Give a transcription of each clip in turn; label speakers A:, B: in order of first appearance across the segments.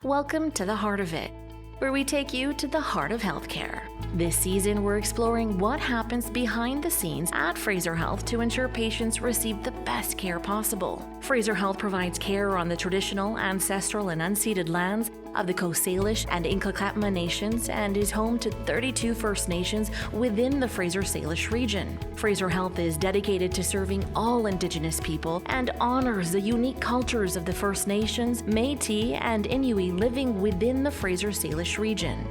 A: Welcome to the Heart of It, where we take you to the heart of healthcare. This season, we're exploring what happens behind the scenes at Fraser Health to ensure patients receive the best care possible. Fraser Health provides care on the traditional, ancestral, and unceded lands of the Coast Salish and Inklakatma nations and is home to 32 First Nations within the Fraser Salish region. Fraser Health is dedicated to serving all Indigenous people and honors the unique cultures of the First Nations, Métis, and Inuit living within the Fraser Salish region.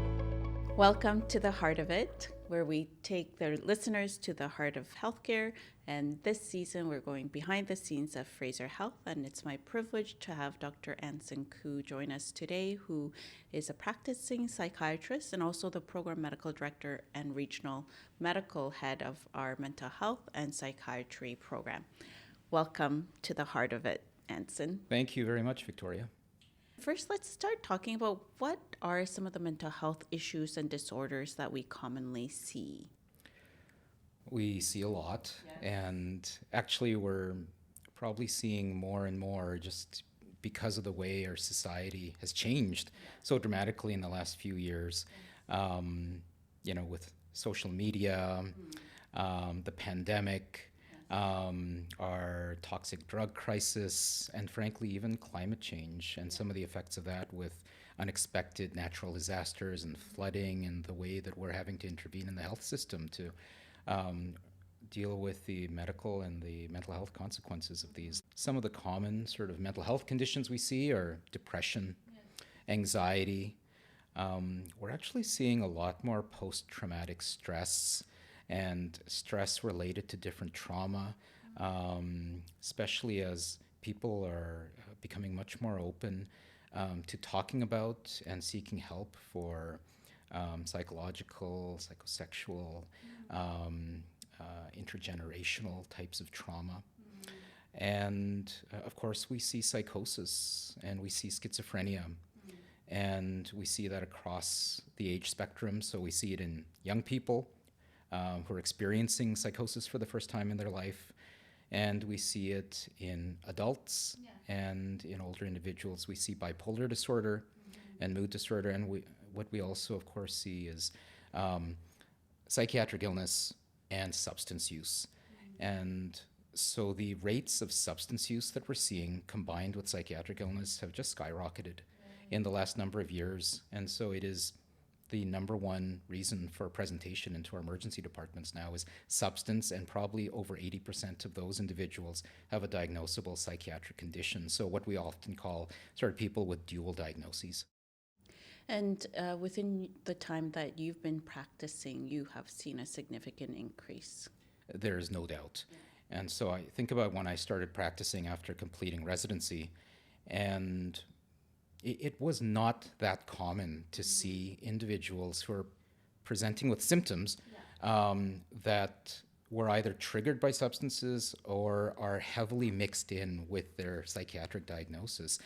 B: Welcome to the Heart of It, where we take the listeners to the heart of healthcare. And this season, we're going behind the scenes of Fraser Health. And it's my privilege to have Dr. Anson Koo join us today, who is a practicing psychiatrist and also the program medical director and regional medical head of our mental health and psychiatry program. Welcome to the Heart of It, Anson.
C: Thank you very much, Victoria.
B: First, let's start talking about what are some of the mental health issues and disorders that we commonly see.
C: We see a lot, and actually we're probably seeing more and more just because of the way our society has changed so dramatically in the last few years. With social media, the pandemic, our toxic drug crisis, and frankly, even climate change and some of the effects of that with unexpected natural disasters and flooding and the way that we're having to intervene in the health system to deal with the medical and the mental health consequences of these. Some of the common sort of mental health conditions we see are depression, anxiety. We're actually seeing a lot more post-traumatic stress and stress related to different trauma, especially as people are becoming much more open to talking about and seeking help for psychological, psychosexual, intergenerational types of trauma. And of course, we see psychosis and we see schizophrenia. And we see that across the age spectrum. So we see it in young people who are experiencing psychosis for the first time in their life. And we see it in adults and in older individuals. We see bipolar disorder and mood disorder. And what we also, of course, see is psychiatric illness and substance use. And so the rates of substance use that we're seeing combined with psychiatric illness have just skyrocketed in the last number of years. And so it is the number one reason for presentation into our emergency departments now is substance, and probably over 80% of those individuals have a diagnosable psychiatric condition. So what we often call sort of people with dual diagnoses.
B: And within the time that you've been practicing, you have seen a significant increase.
C: There is no doubt. And so I think about when I started practicing after completing residency, and it was not that common to see individuals who are presenting with symptoms that were either triggered by substances or are heavily mixed in with their psychiatric diagnosis.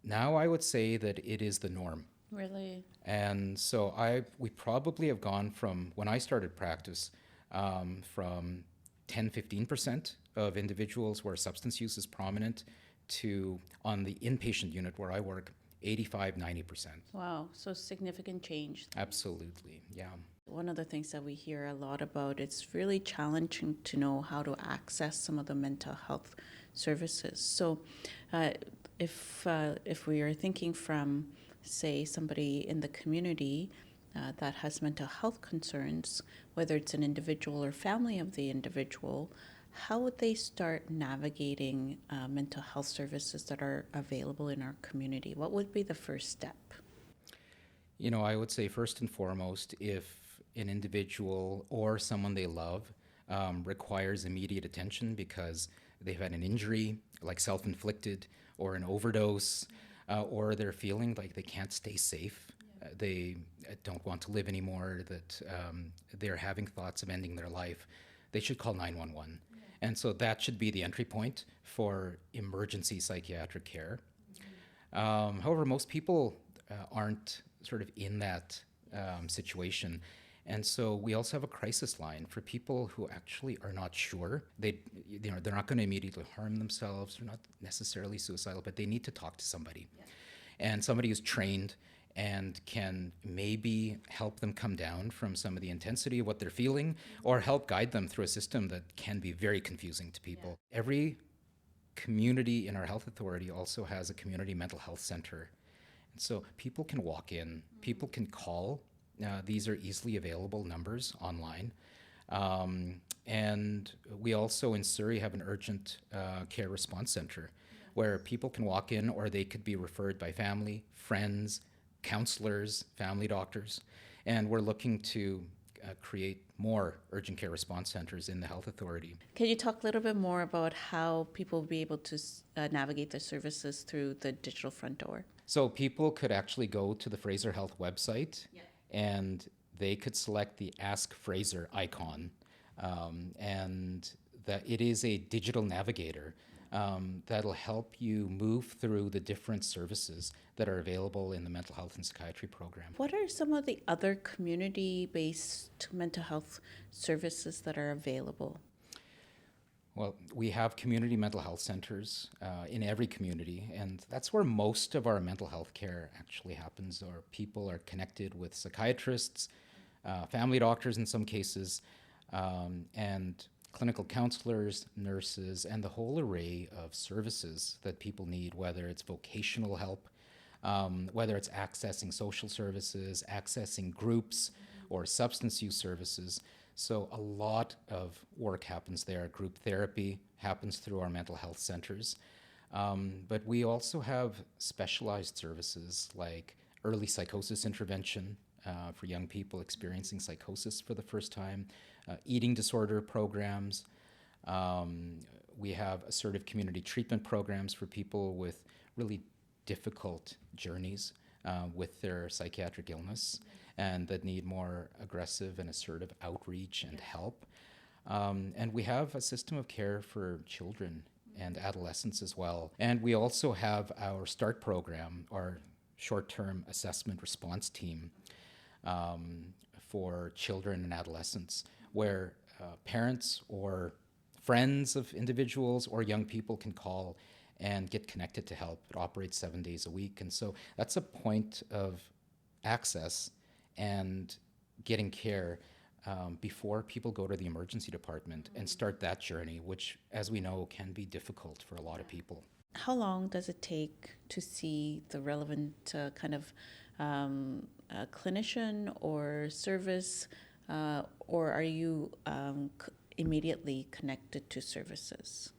C: Now I would say that it is the norm.
B: Really?
C: And so we probably have gone from, when I started practice, from 10-15% of individuals where substance use is prominent to, on the inpatient unit where I work, 85-90%.
B: Wow, so significant change.
C: Absolutely, yeah.
B: One of the things that we hear a lot about, it's really challenging to know how to access some of the mental health services. So if we are thinking from, say, somebody in the community that has mental health concerns, whether it's an individual or family of the individual, how would they start navigating mental health services that are available in our community? What would be the first step?
C: I would say first and foremost, if an individual or someone they love requires immediate attention because they've had an injury, like self-inflicted, or an overdose, or they're feeling like they can't stay safe, they don't want to live anymore, that they're having thoughts of ending their life, they should call 911. And so that should be the entry point for emergency psychiatric care. However, most people aren't sort of in that situation. And so we also have a crisis line for people who actually are not sure. They're not going to immediately harm themselves. They're not necessarily suicidal, but they need to talk to somebody. and somebody who's trained and can maybe help them come down from some of the intensity of what they're feeling, or help guide them through a system that can be very confusing to people. Every community in our health authority also has a community mental health center. And so people can walk in, people can call. These are easily available numbers online. And we also in Surrey have an urgent care response center where people can walk in, or they could be referred by family, friends, counselors, family doctors. And we're looking to create more urgent care response centers in the health authority.
B: Can you talk a little bit more about how people will be able to navigate their services through the digital front door?
C: So people could actually go to the Fraser Health website, and they could select the Ask Fraser icon, and that it is a digital navigator that'll help you move through the different services that are available in the mental health and psychiatry program.
B: What are some of the other community-based mental health services that are available?
C: Well, we have community mental health centers in every community, and that's where most of our mental health care actually happens, or people are connected with psychiatrists, family doctors in some cases, and clinical counselors, nurses, and the whole array of services that people need, whether it's vocational help, whether it's accessing social services, accessing groups, or substance use services. So a lot of work happens there. Group therapy happens through our mental health centers. But we also have specialized services like early psychosis intervention for young people experiencing psychosis for the first time, eating disorder programs. We have assertive community treatment programs for people with really difficult journeys with their psychiatric illness and that need more aggressive and assertive outreach and help. And we have a system of care for children and adolescents as well. And we also have our START program, our short-term assessment response team for children and adolescents, where parents or friends of individuals or young people can call and get connected to help. It operates 7 days a week. And so that's a point of access and getting care before people go to the emergency department and start that journey, which, as we know, can be difficult for a lot of people.
B: How long does it take to see the relevant clinician or service, or are you immediately connected to services?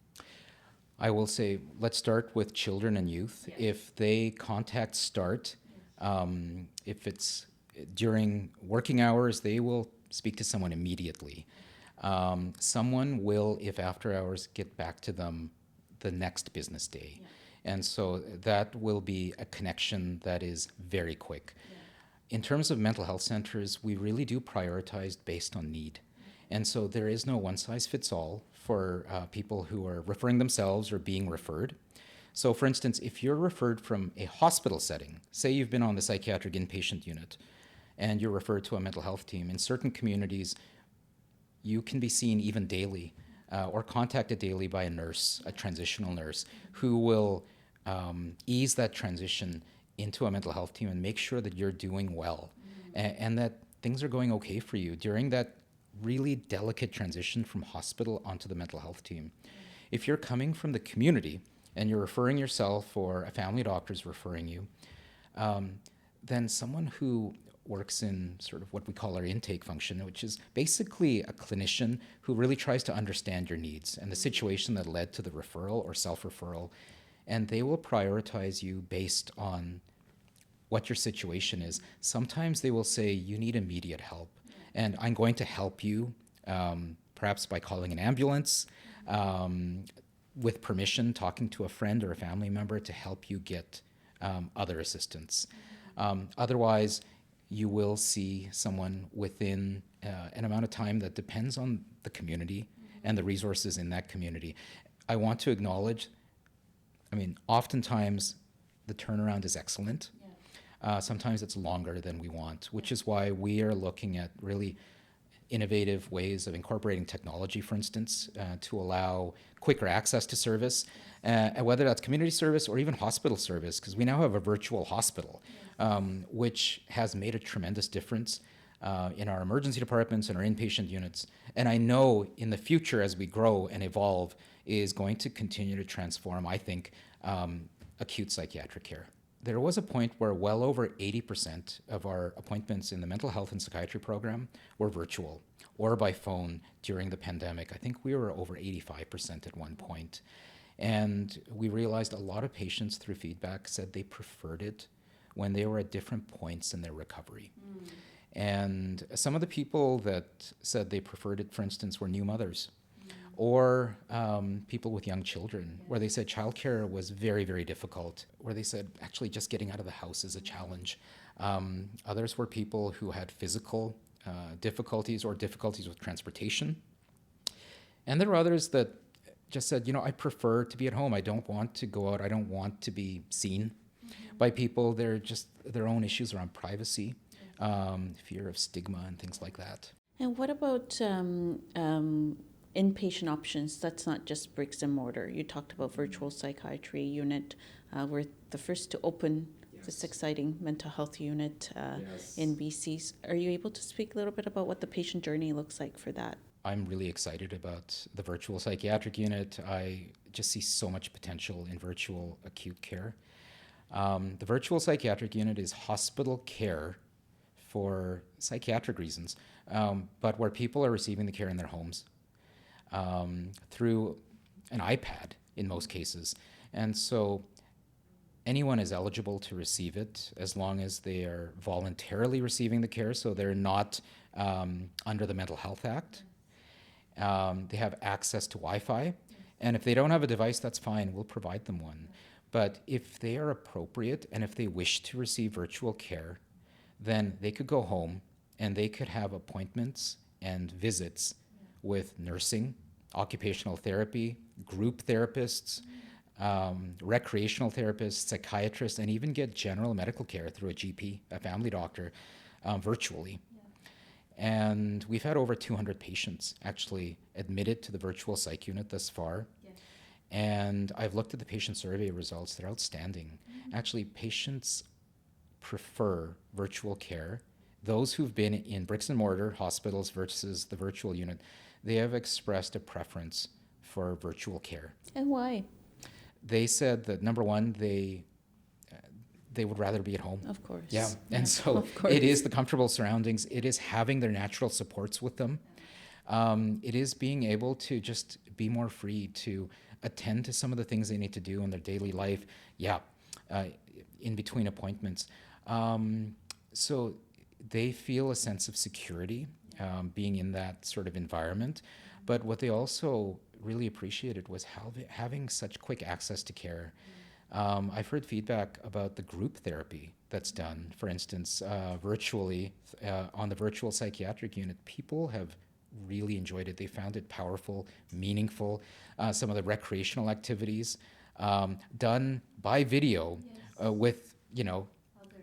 C: I will say, let's start with children and youth. Yes. If they contact START, if it's during working hours, they will speak to someone immediately. Someone will, if after hours, get back to them the next business day. Yeah. And so that will be a connection that is very quick. Yeah. In terms of mental health centers, we really do prioritize based on need. And so there is no one-size-fits-all for people who are referring themselves or being referred. So for instance, if you're referred from a hospital setting, say you've been on the psychiatric inpatient unit, and you're referred to a mental health team, in certain communities, you can be seen even daily or contacted daily by a nurse, a transitional nurse, who will ease that transition into a mental health team and make sure that you're doing well and that things are going okay for you during that really delicate transition from hospital onto the mental health team. If you're coming from the community and you're referring yourself or a family doctor's referring you, then someone who works in sort of what we call our intake function, which is basically a clinician who really tries to understand your needs and the situation that led to the referral or self-referral, and they will prioritize you based on what your situation is. Sometimes they will say, you need immediate help, and I'm going to help you, perhaps by calling an ambulance, with permission, talking to a friend or a family member to help you get other assistance. Otherwise, you will see someone within an amount of time that depends on the community and the resources in that community. I want to acknowledge, oftentimes the turnaround is excellent. Sometimes it's longer than we want, which is why we are looking at really innovative ways of incorporating technology, for instance, to allow quicker access to service, whether that's community service or even hospital service, because we now have a virtual hospital, which has made a tremendous difference in our emergency departments and our inpatient units. And I know in the future, as we grow and evolve, is going to continue to transform, I think, acute psychiatric care. There was a point where well over 80% of our appointments in the mental health and psychiatry program were virtual or by phone during the pandemic. I think we were over 85% at one point. And we realized a lot of patients through feedback said they preferred it when they were at different points in their recovery. And some of the people that said they preferred it, for instance, were new mothers or people with young children, where they said childcare was very, very difficult, where they said actually just getting out of the house is a challenge. Others were people who had physical difficulties or difficulties with transportation. And there were others that just said, I prefer to be at home. I don't want to go out. I don't want to be seen by people. They're just their own issues around privacy, fear of stigma and things like that.
B: And what about inpatient options? That's not just bricks and mortar. You talked about virtual psychiatry unit. We're the first to open this exciting mental health unit in BC. Are you able to speak a little bit about what the patient journey looks like for that?
C: I'm really excited about the virtual psychiatric unit. I just see so much potential in virtual acute care. The virtual psychiatric unit is hospital care for psychiatric reasons, but where people are receiving the care in their homes through an iPad in most cases. And so anyone is eligible to receive it as long as they are voluntarily receiving the care, so they're not under the Mental Health Act. They have access to Wi-Fi, and if they don't have a device, that's fine, we'll provide them one. But if they are appropriate and if they wish to receive virtual care, then they could go home and they could have appointments and visits with nursing, occupational therapy, group therapists, recreational therapists, psychiatrists, and even get general medical care through a GP, a family doctor, virtually. And we've had over 200 patients actually admitted to the virtual psych unit thus far. And I've looked at the patient survey results. They're outstanding. Actually, patients prefer virtual care. Those who've been in bricks and mortar hospitals versus the virtual unit, they have expressed a preference for virtual care.
B: And why?
C: They said that, number one, they would rather be at home.
B: Of course.
C: Yeah, and so it is the comfortable surroundings. It is having their natural supports with them. It is being able to just be more free to attend to some of the things they need to do in their daily life. In between appointments. So they feel a sense of security being in that sort of environment. But what they also really appreciated was having such quick access to care. I've heard feedback about the group therapy that's done, for instance, virtually on the virtual psychiatric unit. People have really enjoyed it. They found it powerful, meaningful. Some of the recreational activities done by video with,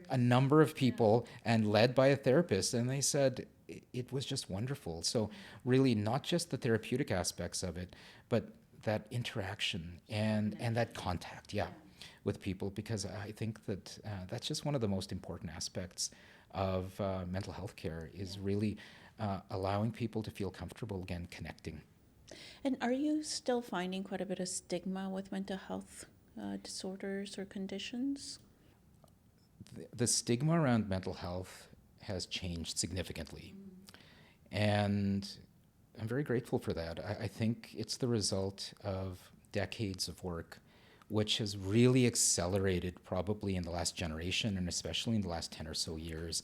C: a number of people and led by a therapist. And they said it was just wonderful. So really not just the therapeutic aspects of it, but that interaction and that contact, with people, because I think that that's just one of the most important aspects of mental health care is really allowing people to feel comfortable again connecting.
B: And are you still finding quite a bit of stigma with mental health disorders or conditions?
C: The stigma around mental health has changed significantly. And I'm very grateful for that. I think it's the result of decades of work, which has really accelerated probably in the last generation and especially in the last 10 or so years.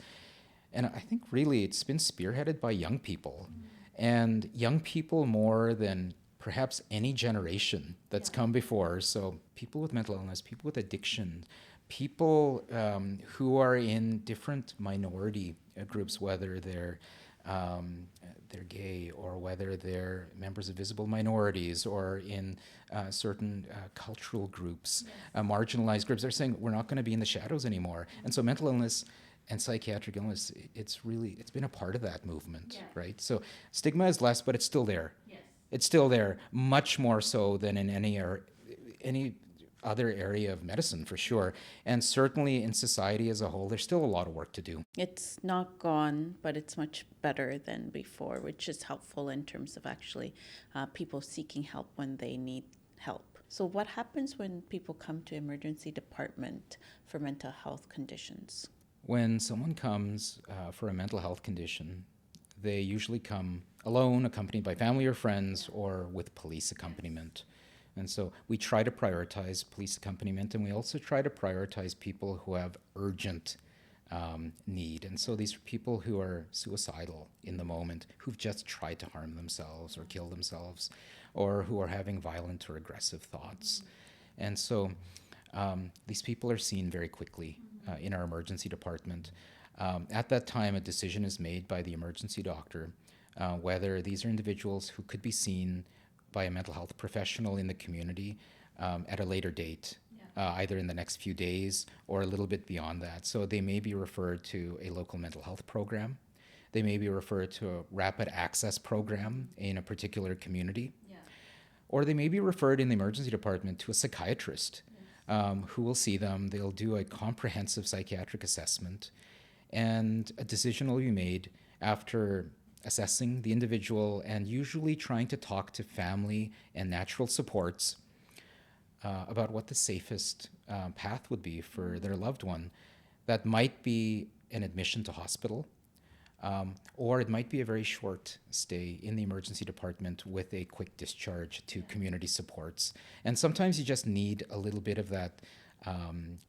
C: And I think really it's been spearheaded by young people, and young people more than perhaps any generation that's come before. So people with mental illness, people with addiction, people who are in different minority groups, whether they're gay or whether they're members of visible minorities or in certain cultural groups, marginalized groups, they're saying we're not going to be in the shadows anymore. And so mental illness and psychiatric illness, it's been a part of that movement, right? So stigma is less, but it's still there. It's still there, much more so than in any other area of medicine, for sure. And certainly in society as a whole, there's still a lot of work to do.
B: It's not gone, but it's much better than before, which is helpful in terms of actually people seeking help when they need help. So what happens when people come to emergency department for mental health conditions?
C: When someone comes for a mental health condition, they usually come alone, accompanied by family or friends, or with police accompaniment. And so we try to prioritize police accompaniment, and we also try to prioritize people who have urgent need. And so these are people who are suicidal in the moment, who've just tried to harm themselves or kill themselves, or who are having violent or aggressive thoughts. And so these people are seen very quickly in our emergency department. At that time, a decision is made by the emergency doctor whether these are individuals who could be seen by a mental health professional in the community at a later date, either in the next few days or a little bit beyond that. So they may be referred to a local mental health program. They may be referred to a rapid access program in a particular community. Or they may be referred in the emergency department to a psychiatrist who will see them. They'll do a comprehensive psychiatric assessment, and a decision will be made after assessing the individual and usually trying to talk to family and natural supports about what the safest path would be for their loved one. That might be an admission to hospital, or it might be a very short stay in the emergency department with a quick discharge to community supports. And sometimes you just need a little bit of that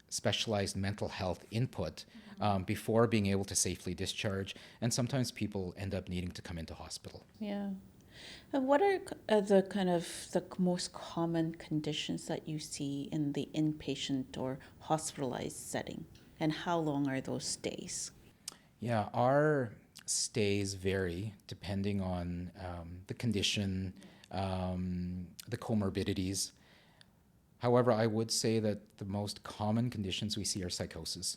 C: specialized mental health input before being able to safely discharge. And sometimes people end up needing to come into hospital.
B: Yeah. And what are the kind of the most common conditions that you see in the inpatient or hospitalized setting? And how long are those stays?
C: Yeah, our stays vary depending on the condition, the comorbidities. However, I would say that the most common conditions we see are psychosis.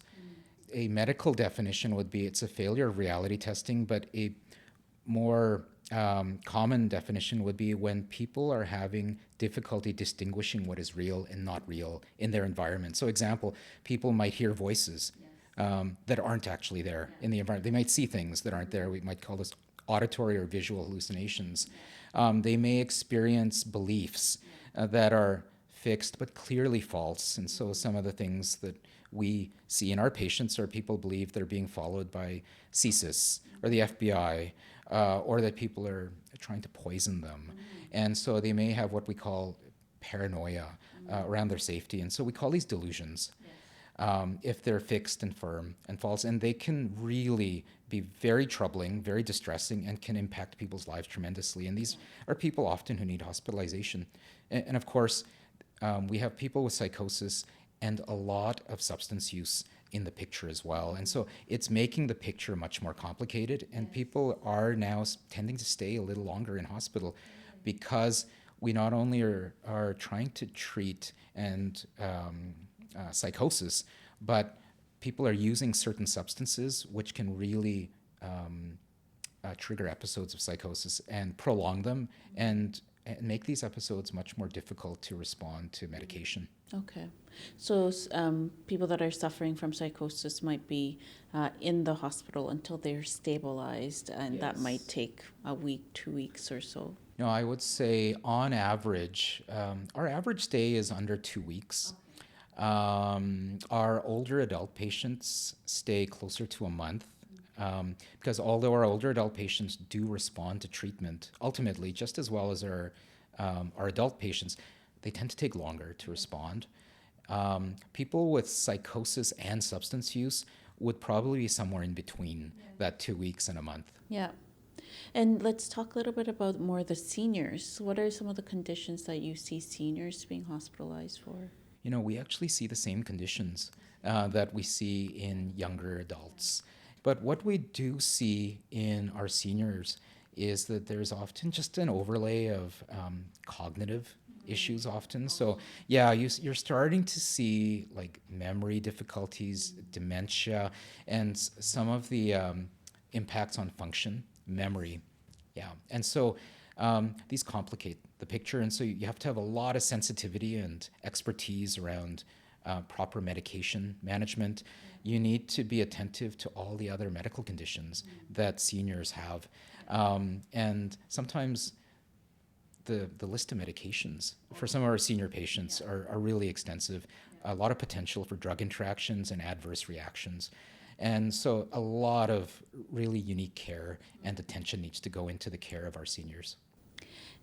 C: A medical definition would be it's a failure of reality testing, but a more common definition would be when people are having difficulty distinguishing what is real and not real in their environment. So example, people might hear voices that aren't actually there in the environment. They might see things that aren't there. We might call this auditory or visual hallucinations. They may experience beliefs that are fixed but clearly false. And so some of the things that we see in our patients are people believe they're being followed by CSIS or the FBI, or that people are trying to poison them. And so they may have what we call paranoia around their safety. And so we call these delusions. If they're fixed and firm and false, and they can really be very troubling, very distressing, and can impact people's lives tremendously. And these are people often who need hospitalization. And of course, we have people with psychosis and a lot of substance use in the picture as well. And so it's making the picture much more complicated, and people are now tending to stay a little longer in hospital because we not only are trying to treat and psychosis, but people are using certain substances which can really trigger episodes of psychosis and prolong them and make these episodes much more difficult to respond to medication.
B: Okay. So people that are suffering from psychosis might be in the hospital until they're stabilized, and that might take a week, 2 weeks or so.
C: No, I would say on average, our average stay is under 2 weeks. Our older adult patients stay closer to a month. Because although our older adult patients do respond to treatment, ultimately, just as well as our adult patients, they tend to take longer to respond. People with psychosis and substance use would probably be somewhere in between that 2 weeks and a month.
B: Yeah. And let's talk a little bit about more the seniors. What are some of the conditions that you see seniors being hospitalized for?
C: You know, we actually see the same conditions that we see in younger adults. But what we do see in our seniors is that there's often just an overlay of cognitive issues often. So yeah, you're starting to see like memory difficulties, dementia, and some of the impacts on function, memory. Yeah, and so these complicate the picture, and so you have to have a lot of sensitivity and expertise around proper medication management. You need to be attentive to all the other medical conditions that seniors have, and sometimes the list of medications for some of our senior patients are really extensive. A lot of potential for drug interactions and adverse reactions. And so a lot of really unique care and attention needs to go into the care of our seniors.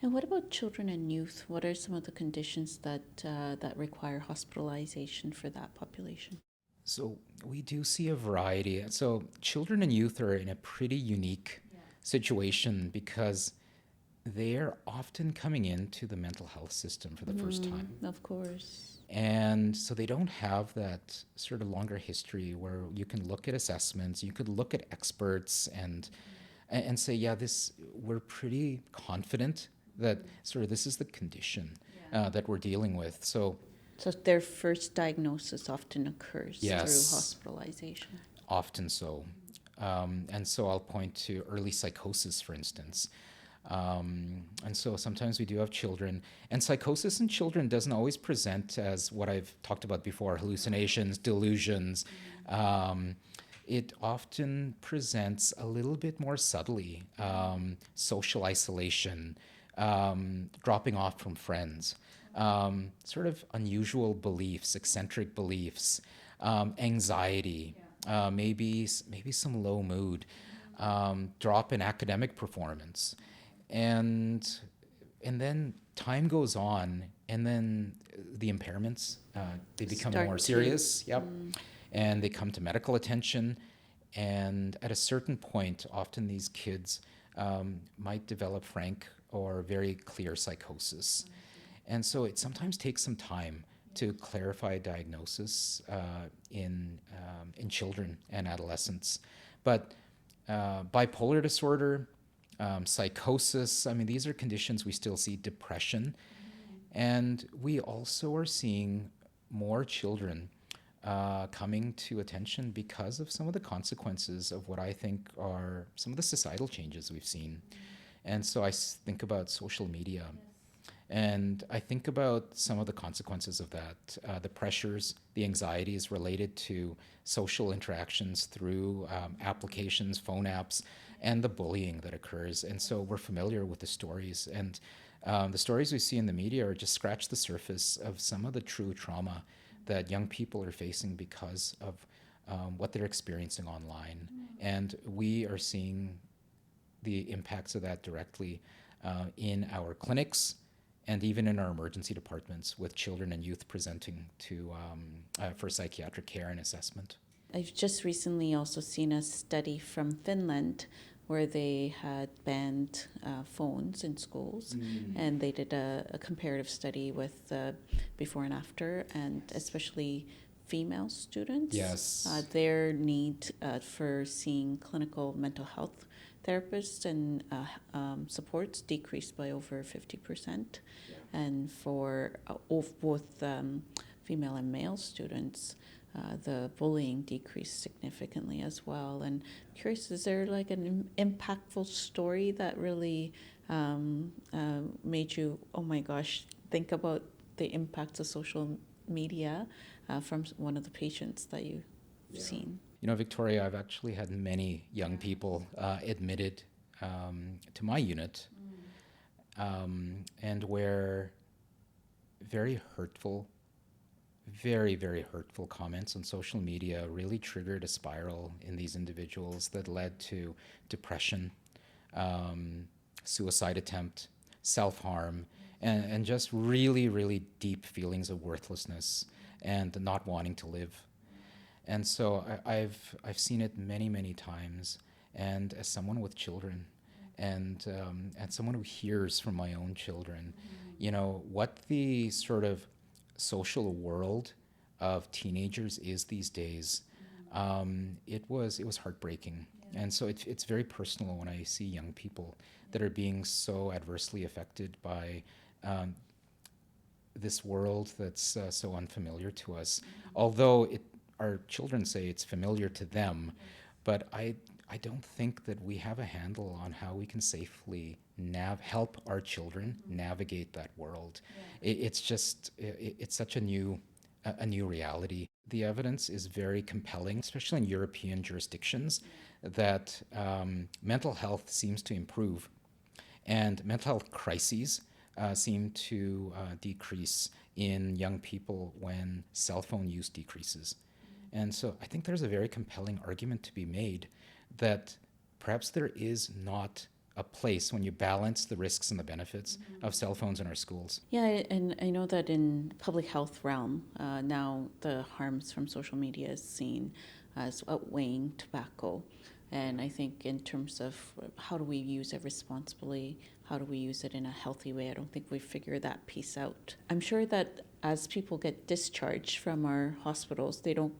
B: And what about children and youth? What are some of the conditions that require hospitalization for that population?
C: So we do see a variety. So children and youth are in a pretty unique situation because they're often coming into the mental health system for the first time.
B: Of course.
C: And so they don't have that sort of longer history where you can look at assessments, you could look at experts and say, yeah, we're pretty confident that sort of this is the condition that we're dealing with. So
B: their first diagnosis often occurs through
C: Yes.
B: hospitalization.
C: Often so. And so I'll point to early psychosis, for instance. And so sometimes we do have children, and psychosis in children doesn't always present as what I've talked about before, hallucinations, delusions. It often presents a little bit more subtly, social isolation, dropping off from friends, sort of unusual beliefs, eccentric beliefs, anxiety, maybe some low mood, drop in academic performance. And then time goes on, and then the impairments they become
B: Start
C: more
B: to-
C: serious. Yep, and they come to medical attention. And at a certain point, often these kids might develop frank or very clear psychosis. And so it sometimes takes some time to clarify a diagnosis in children and adolescents. But bipolar disorder, psychosis, I mean, these are conditions we still see, depression. And we also are seeing more children coming to attention because of some of the consequences of what I think are some of the societal changes we've seen. And so I think about social media. And I think about some of the consequences of that, the pressures, the anxieties related to social interactions through applications, phone apps, and the bullying that occurs. And so we're familiar with the stories. And the stories we see in the media are just scratch the surface of some of the true trauma that young people are facing because of what they're experiencing online. And we are seeing the impacts of that directly in our clinics, and even in our emergency departments with children and youth presenting for psychiatric care and assessment.
B: I've just recently also seen a study from Finland where they had banned phones in schools, and they did a comparative study with before and after, and especially female students.
C: Yes.
B: Their need for seeing clinical mental health therapists and supports decreased by over 50%. And for both female and male students, the bullying decreased significantly as well. And I'm curious, is there like an impactful story that really made you, oh my gosh, think about the impacts of social media from one of the patients that you've seen?
C: You know, Victoria, I've actually had many young people admitted to my unit, and where very hurtful, very, very hurtful comments on social media really triggered a spiral in these individuals that led to depression, suicide attempt, self-harm, and just really, really deep feelings of worthlessness and not wanting to live. And so I've seen it many, many times. And as someone with children, and someone who hears from my own children, you know, what the sort of social world of teenagers is these days, it was heartbreaking. And so it's very personal when I see young people that are being so adversely affected by this world that's so unfamiliar to us. Although our children say it's familiar to them, but I don't think that we have a handle on how we can safely help our children navigate that world. It's such a new reality. The evidence is very compelling, especially in European jurisdictions, that mental health seems to improve and mental health crises seem to decrease in young people when cell phone use decreases. And so I think there's a very compelling argument to be made that perhaps there is not a place when you balance the risks and the benefits of cell phones in our schools.
B: Yeah, and I know that in public health realm, now the harms from social media is seen as outweighing tobacco. And I think in terms of how do we use it responsibly, how do we use it in a healthy way, I don't think we figured that piece out. I'm sure that as people get discharged from our hospitals, they don't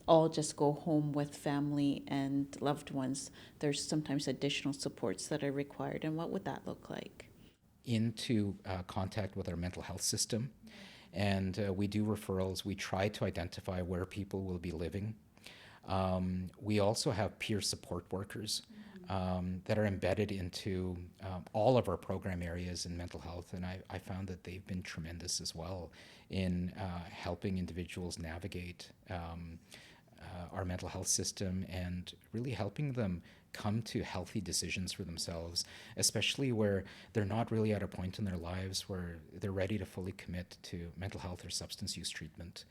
B: all just go home with family and loved ones. There's sometimes additional supports that are required. And what would that look like?
C: Into contact with our mental health system. And we do referrals. We try to identify where people will be living. We also have peer support workers that are embedded into all of our program areas in mental health. And I found that they've been tremendous as well in helping individuals navigate our mental health system and really helping them come to healthy decisions for themselves, especially where they're not really at a point in their lives where they're ready to fully commit to mental health or substance use treatment.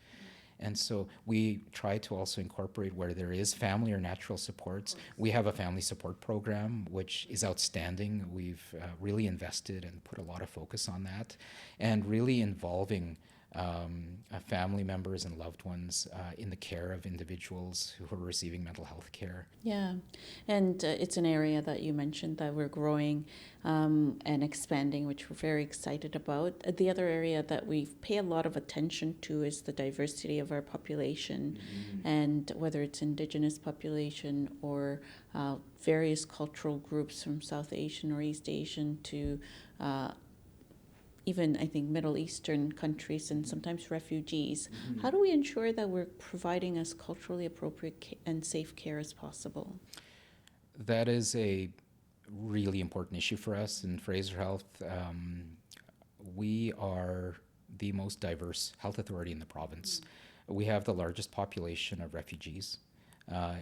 C: And so we try to also incorporate where there is family or natural supports. We have a family support program, which is outstanding. We've really invested and put a lot of focus on that, and really involving family members and loved ones in the care of individuals who are receiving mental health care.
B: Yeah, and it's an area that you mentioned that we're growing and expanding, which we're very excited about. The other area that we pay a lot of attention to is the diversity of our population, and whether it's Indigenous population or various cultural groups from South Asian or East Asian to even, I think, Middle Eastern countries and sometimes refugees. How do we ensure that we're providing as culturally appropriate and safe care as possible?
C: That is a really important issue for us in Fraser Health. We are the most diverse health authority in the province. We have the largest population of refugees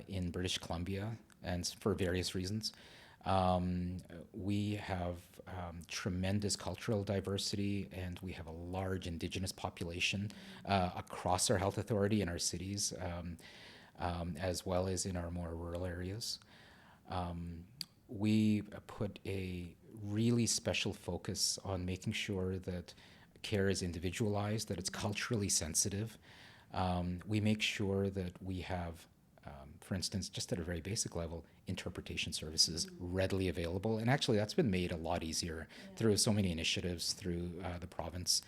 C: in British Columbia, and for various reasons. We have tremendous cultural diversity, and we have a large Indigenous population across our health authority in our cities, as well as in our more rural areas. We put a really special focus on making sure that care is individualized, that it's culturally sensitive. We make sure that we have, for instance, just at a very basic level, interpretation services readily available. And actually, that's been made a lot easier through so many initiatives through the province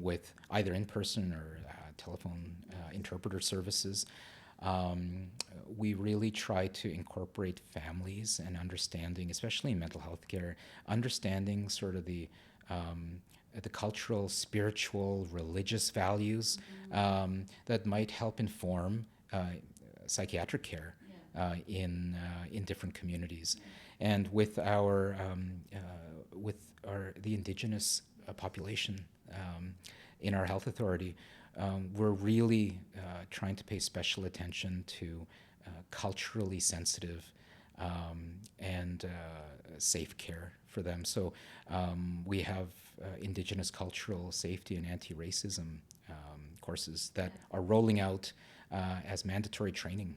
C: with either in-person or telephone interpreter services. We really try to incorporate families and understanding, especially in mental health care, understanding sort of the cultural, spiritual, religious values that might help inform psychiatric care in different communities. And with the Indigenous population in our health authority, we're really trying to pay special attention to culturally sensitive and safe care for them. So we have Indigenous cultural safety and anti-racism courses that are rolling out as mandatory training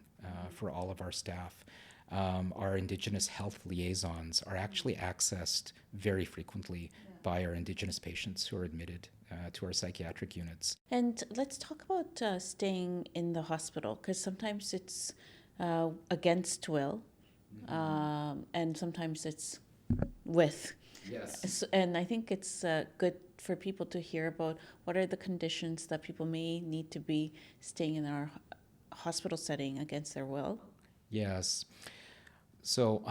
C: for all of our staff. Our Indigenous health liaisons are actually accessed very frequently by our Indigenous patients who are admitted to our psychiatric units.
B: And let's talk about staying in the hospital, because sometimes it's against will, and sometimes it's with.
C: Yes.
B: And I think it's good for people to hear about what are the conditions that people may need to be staying in our hospital setting against their will.
C: Yes. So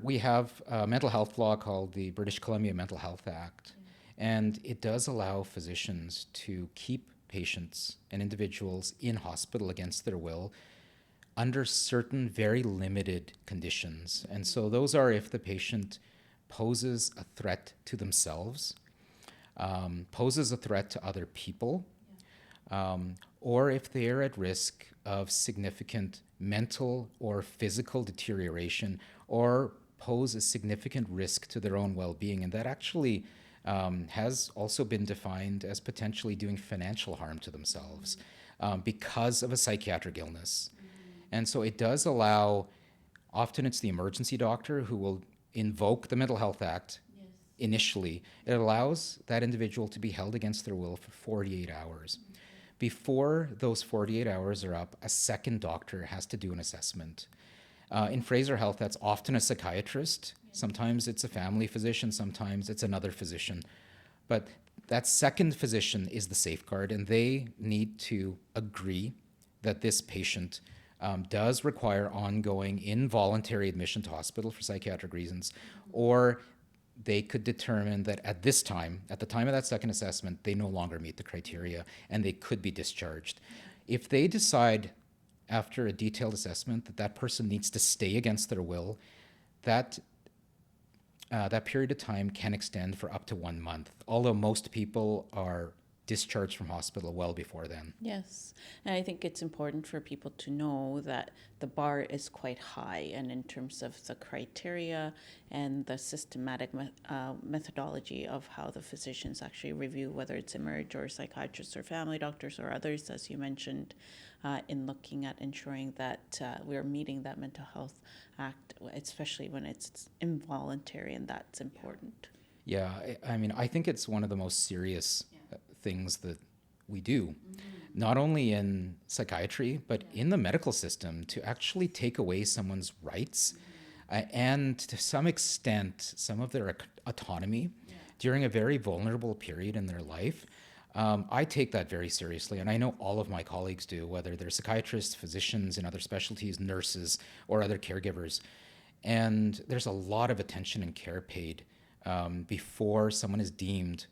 C: we have a mental health law called the British Columbia Mental Health Act. And it does allow physicians to keep patients and individuals in hospital against their will under certain very limited conditions. And so those are if the patient poses a threat to themselves, poses a threat to other people, or if they are at risk of significant mental or physical deterioration, or pose a significant risk to their own well-being. And that actually has also been defined as potentially doing financial harm to themselves because of a psychiatric illness. And so it does allow, often it's the emergency doctor who will invoke the Mental Health Act initially. It allows that individual to be held against their will for 48 hours. Before those 48 hours are up, a second doctor has to do an assessment. In Fraser Health, that's often a psychiatrist. Sometimes it's a family physician, sometimes it's another physician. But that second physician is the safeguard, and they need to agree that this patient does require ongoing involuntary admission to hospital for psychiatric reasons, or they could determine that at this time, at the time of that second assessment, they no longer meet the criteria and they could be discharged. If they decide after a detailed assessment that that person needs to stay against their will, that period of time can extend for up to 1 month, although most people are discharged from hospital well before then.
B: Yes, and I think it's important for people to know that the bar is quite high, and in terms of the criteria and the systematic methodology of how the physicians actually review, whether it's Emerge or psychiatrists or family doctors or others, as you mentioned, in looking at ensuring that we're meeting that Mental Health Act, especially when it's involuntary, and that's important.
C: Yeah, I mean, I think it's one of the most serious things that we do, not only in psychiatry, but in the medical system, to actually take away someone's rights and to some extent, some of their autonomy during a very vulnerable period in their life. I take that very seriously, and I know all of my colleagues do, whether they're psychiatrists, physicians in other specialties, nurses, or other caregivers. And there's a lot of attention and care paid before someone is deemed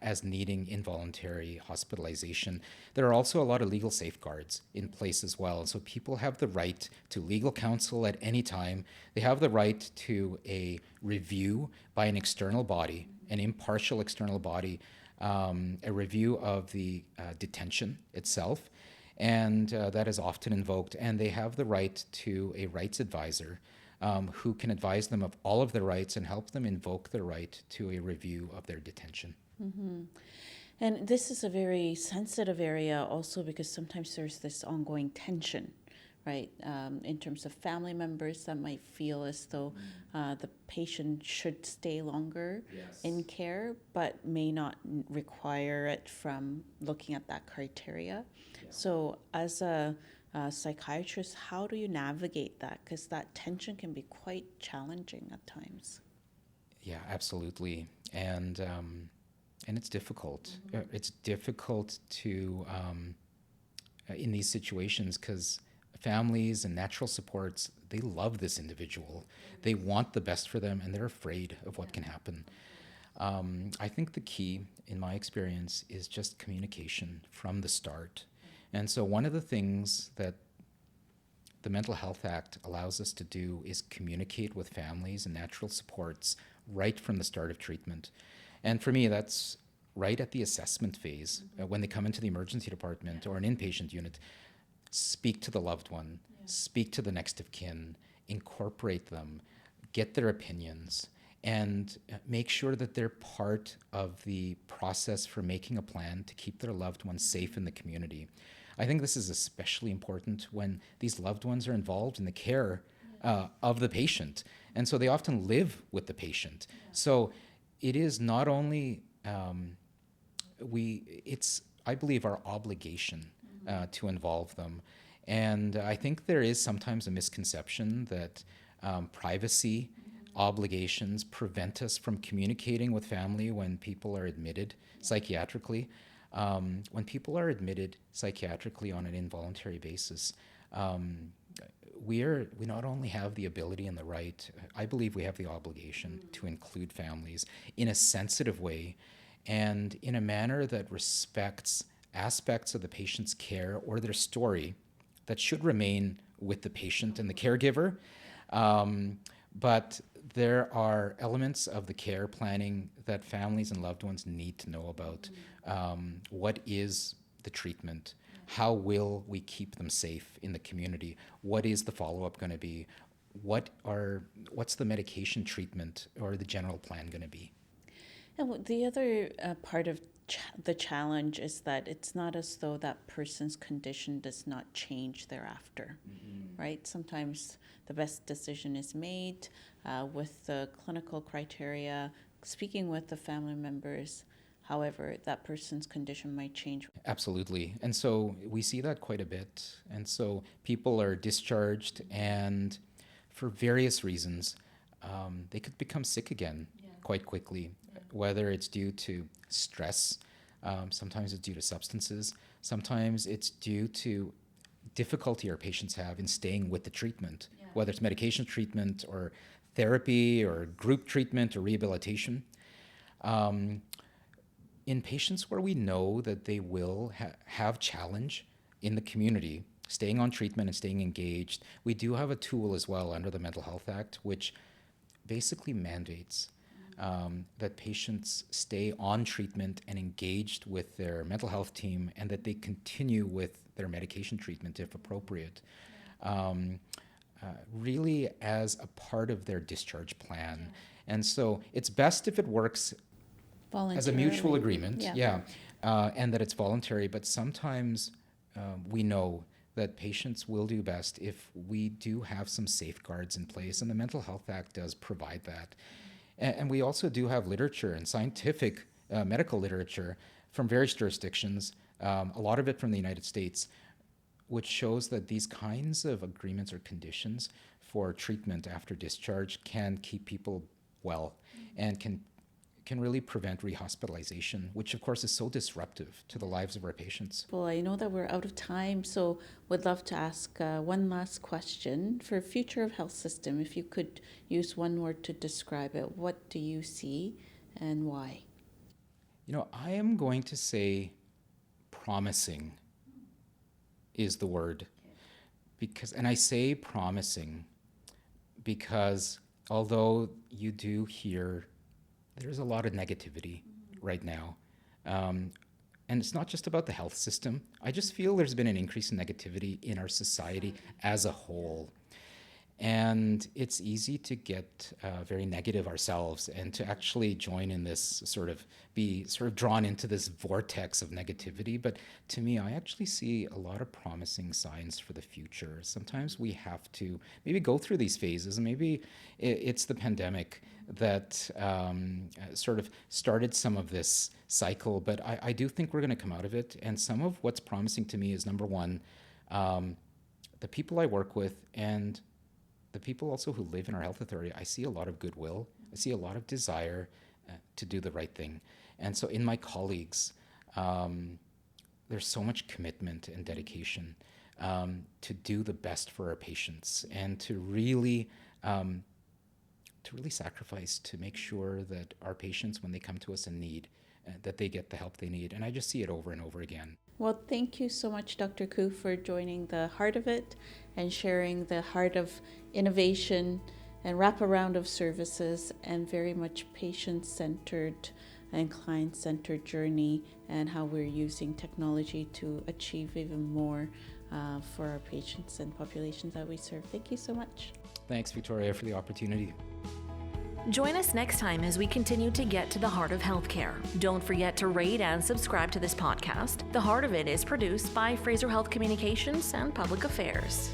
C: as needing involuntary hospitalization. There are also a lot of legal safeguards in place as well. So people have the right to legal counsel at any time. They have the right to a review by an external body, an impartial external body, a review of the detention itself, and that is often invoked. And they have the right to a rights advisor who can advise them of all of their rights and help them invoke their right to a review of their detention.
B: Mm-hmm. And this is a very sensitive area also because sometimes there's this ongoing tension, right? In terms of family members that might feel as though the patient should stay longer in care, but may not require it from looking at that criteria. So as a psychiatrist, how do you navigate that? Because that tension can be quite challenging at times.
C: Yeah, absolutely. And it's difficult. It's difficult to, in these situations, because families and natural supports, they love this individual. They want the best for them, and they're afraid of what can happen. I think the key, in my experience, is just communication from the start. And so one of the things that the Mental Health Act allows us to do is communicate with families and natural supports right from the start of treatment. And for me, that's right at the assessment phase. When they come into the emergency department or an inpatient unit, speak to the loved one, speak to the next of kin, incorporate them, get their opinions, and make sure that they're part of the process for making a plan to keep their loved ones safe in the community. I think this is especially important when these loved ones are involved in the care of the patient. And so they often live with the patient. So it is not only, it's, I believe, our obligation to involve them. And I think there is sometimes a misconception that privacy obligations prevent us from communicating with family when people are admitted psychiatrically. When people are admitted psychiatrically on an involuntary basis, we not only have the ability and the right, I believe we have the obligation to include families in a sensitive way and in a manner that respects aspects of the patient's care or their story that should remain with the patient and the caregiver. But there are elements of the care planning that families and loved ones need to know about. What is the treatment? How will we keep them safe in the community? What is the follow-up going to be? What's the medication treatment or the general plan going to be?
B: And the other part of the challenge is that it's not as though that person's condition does not change thereafter, right? Sometimes the best decision is made with the clinical criteria, speaking with the family members. However, that person's condition might change.
C: Absolutely. And so we see that quite a bit. And so people are discharged, and for various reasons, they could become sick again quite quickly, whether it's due to stress, sometimes it's due to substances, sometimes it's due to difficulty our patients have in staying with the treatment, whether it's medication treatment or therapy or group treatment or rehabilitation. In patients where we know that they will have challenge in the community, staying on treatment and staying engaged, we do have a tool as well under the Mental Health Act, which basically mandates that patients stay on treatment and engaged with their mental health team, and that they continue with their medication treatment if appropriate, really as a part of their discharge plan. And so it's best if it works as a mutual agreement, and that it's voluntary. But sometimes we know that patients will do best if we do have some safeguards in place, and the Mental Health Act does provide that. And we also do have literature and scientific medical literature from various jurisdictions, a lot of it from the United States, which shows that these kinds of agreements or conditions for treatment after discharge can keep people well and can really prevent rehospitalization, which of course is so disruptive to the lives of our patients.
B: Well, I know that we're out of time, so would love to ask one last question. For future of health system, if you could use one word to describe it, what do you see and why?
C: I am going to say promising is the word. And I say promising because although you do hear there's a lot of negativity right now. And it's not just about the health system. I just feel there's been an increase in negativity in our society as a whole. And it's easy to get very negative ourselves and to actually join in this be drawn into this vortex of negativity. But to me, I actually see a lot of promising signs for the future. Sometimes we have to maybe go through these phases, and maybe it's the pandemic that started some of this cycle. But I do think we're going to come out of it. And some of what's promising to me is, number one, the people I work with and the people also who live in our health authority, I see a lot of goodwill. I see a lot of desire to do the right thing. And so in my colleagues, there's so much commitment and dedication to do the best for our patients and to really sacrifice to make sure that our patients, when they come to us in need, that they get the help they need. And I just see it over and over again.
B: Well, thank you so much, Dr. Koo, for joining the Heart of It and sharing the heart of innovation and wraparound of services and very much patient-centered and client-centered journey, and how we're using technology to achieve even more for our patients and populations that we serve. Thank you so much.
C: Thanks, Victoria, for the opportunity.
A: Join us next time as we continue to get to the heart of healthcare. Don't forget to rate and subscribe to this podcast. The Heart of It is produced by Fraser Health Communications and Public Affairs.